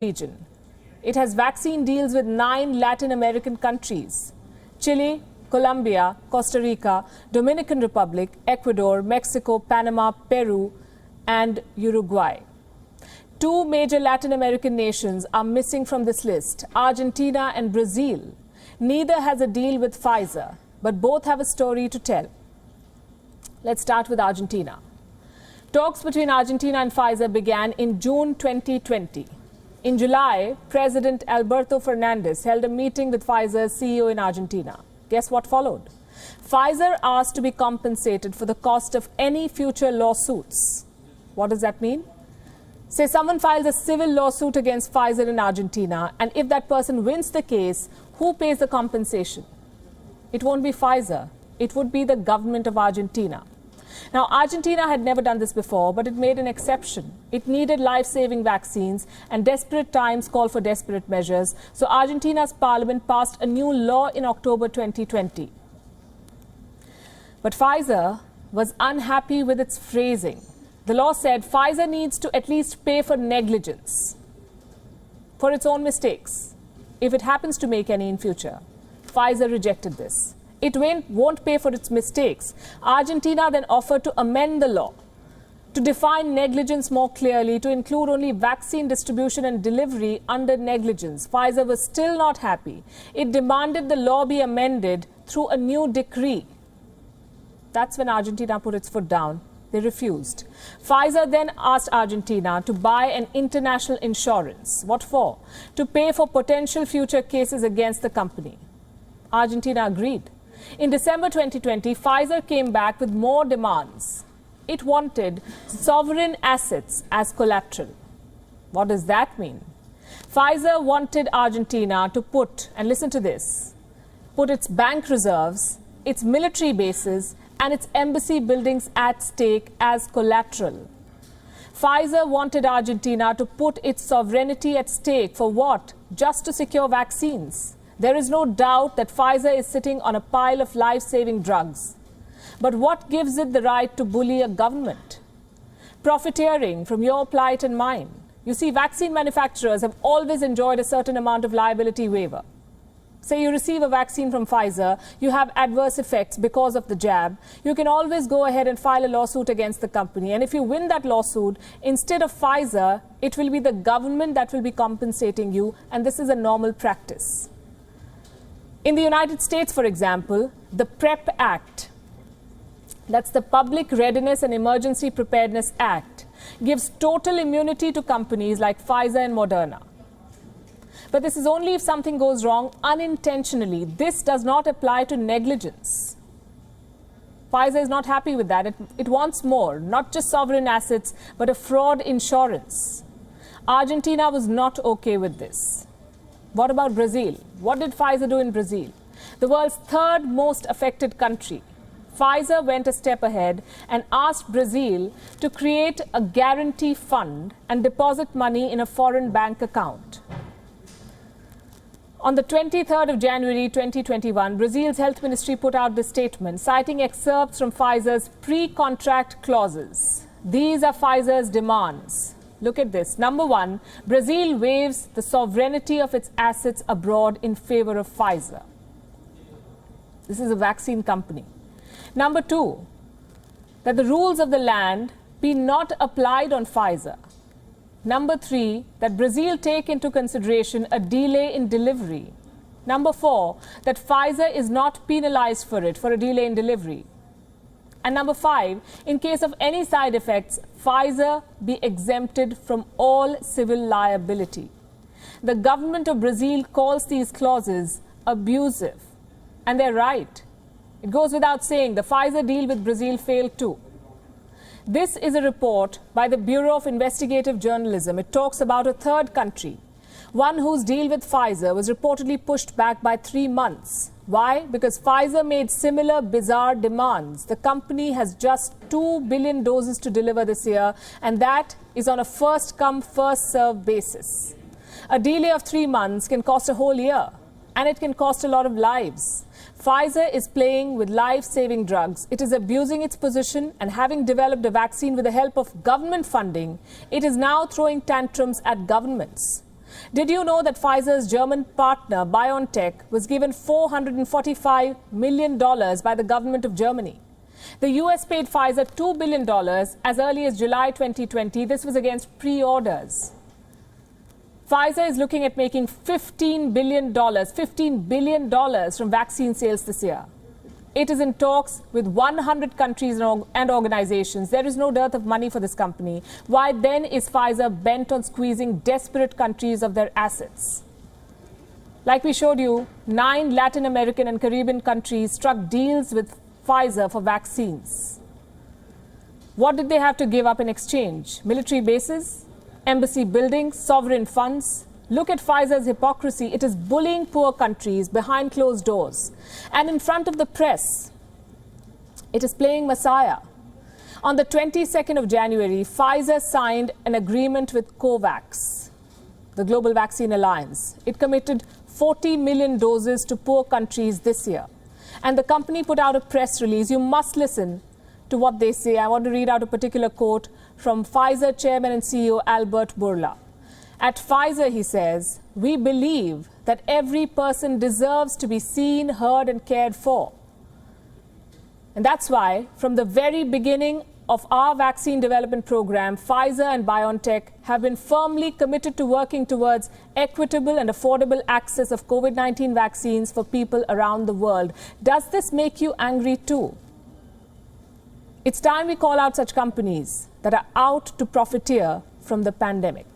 region. It has vaccine deals with 9 Latin American countries: Chile, Colombia, Costa Rica, Dominican Republic, Ecuador, Mexico, Panama, Peru, and Uruguay. 2 major Latin American nations are missing from this list: Argentina and Brazil. Neither has a deal with Pfizer, but both have a story to tell. Let's start with Argentina. Talks between Argentina and Pfizer began in June 2020. In July, President Alberto Fernandez held a meeting with Pfizer's CEO in Argentina. Guess what followed? Pfizer asked to be compensated for the cost of any future lawsuits. What does that mean? Say someone files a civil lawsuit against Pfizer in Argentina, and if that person wins the case, who pays the compensation? It won't be Pfizer. It would be the government of Argentina. Now, Argentina had never done this before, but it made an exception. It needed life-saving vaccines, and desperate times call for desperate measures. So Argentina's parliament passed a new law in October 2020. But Pfizer was unhappy with its phrasing. The law said Pfizer needs to at least pay for negligence, for its own mistakes, if it happens to make any in future. Pfizer rejected this. It won't pay for its mistakes. Argentina then offered to amend the law to define negligence more clearly, to include only vaccine distribution and delivery under negligence. Pfizer was still not happy. It demanded the law be amended through a new decree. That's when Argentina put its foot down. They refused. Pfizer then asked Argentina to buy an international insurance. What for? To pay for potential future cases against the company. Argentina agreed. In December 2020, Pfizer came back with more demands. It wanted sovereign assets as collateral. What does that mean? Pfizer wanted Argentina to put, and listen to this, put its bank reserves, its military bases, and its embassy buildings at stake as collateral. Pfizer wanted Argentina to put its sovereignty at stake for what? Just to secure vaccines. There is no doubt that Pfizer is sitting on a pile of life-saving drugs. But what gives it the right to bully a government? Profiteering from your plight and mine. You see, vaccine manufacturers have always enjoyed a certain amount of liability waiver. Say you receive a vaccine from Pfizer, you have adverse effects because of the jab. You can always go ahead and file a lawsuit against the company. And if you win that lawsuit, instead of Pfizer, it will be the government that will be compensating you. And this is a normal practice. In the United States, for example, the PrEP Act, that's the Public Readiness and Emergency Preparedness Act, gives total immunity to companies like Pfizer and Moderna. But this is only if something goes wrong unintentionally. This does not apply to negligence. Pfizer is not happy with that. It wants more, not just sovereign assets, but a fraud insurance. Argentina was not okay with this. What about Brazil? What did Pfizer do in Brazil? The world's 3rd most affected country. Pfizer went a step ahead and asked Brazil to create a guarantee fund and deposit money in a foreign bank account. On the 23rd of January 2021, Brazil's health ministry put out this statement, citing excerpts from Pfizer's pre-contract clauses. These are Pfizer's demands. Look at this. Number 1, Brazil waives the sovereignty of its assets abroad in favor of Pfizer. This is a vaccine company. Number 2, that the rules of the land be not applied on Pfizer. Number 3, that Brazil take into consideration a delay in delivery. Number 4, that Pfizer is not penalized for a delay in delivery. And number 5, in case of any side effects, Pfizer be exempted from all civil liability. The government of Brazil calls these clauses abusive. And they're right. It goes without saying, the Pfizer deal with Brazil failed too. This is a report by the Bureau of Investigative Journalism. It talks about a 3rd country, one whose deal with Pfizer was reportedly pushed back by 3 months. Why? Because Pfizer made similar bizarre demands. The company has just 2 billion doses to deliver this year, and that is on a first-come, first-served basis. A delay of 3 months can cost a whole year, and it can cost a lot of lives. Pfizer is playing with life-saving drugs. It is abusing its position, and having developed a vaccine with the help of government funding, it is now throwing tantrums at governments. Did you know that Pfizer's German partner BioNTech was given $445 million by the government of Germany? The US paid Pfizer $2 billion as early as July 2020. This was against pre-orders. Pfizer is looking at making $15 billion from vaccine sales this year. It is in talks with 100 countries and organizations. There is no dearth of money for this company. Why then is Pfizer bent on squeezing desperate countries of their assets? Like we showed you, 9 Latin American and Caribbean countries struck deals with Pfizer for vaccines. What did they have to give up in exchange? Military bases? Embassy buildings? Sovereign funds? Look at Pfizer's hypocrisy. It is bullying poor countries behind closed doors. And in front of the press, it is playing Messiah. On the 22nd of January, Pfizer signed an agreement with COVAX, the Global Vaccine Alliance. It committed 40 million doses to poor countries this year. And the company put out a press release. You must listen to what they say. I want to read out a particular quote from Pfizer Chairman and CEO Albert Bourla. At Pfizer, he says, we believe that every person deserves to be seen, heard and cared for. And that's why, from the very beginning of our vaccine development program, Pfizer and BioNTech have been firmly committed to working towards equitable and affordable access of COVID-19 vaccines for people around the world. Does this make you angry too? It's time we call out such companies that are out to profiteer from the pandemic.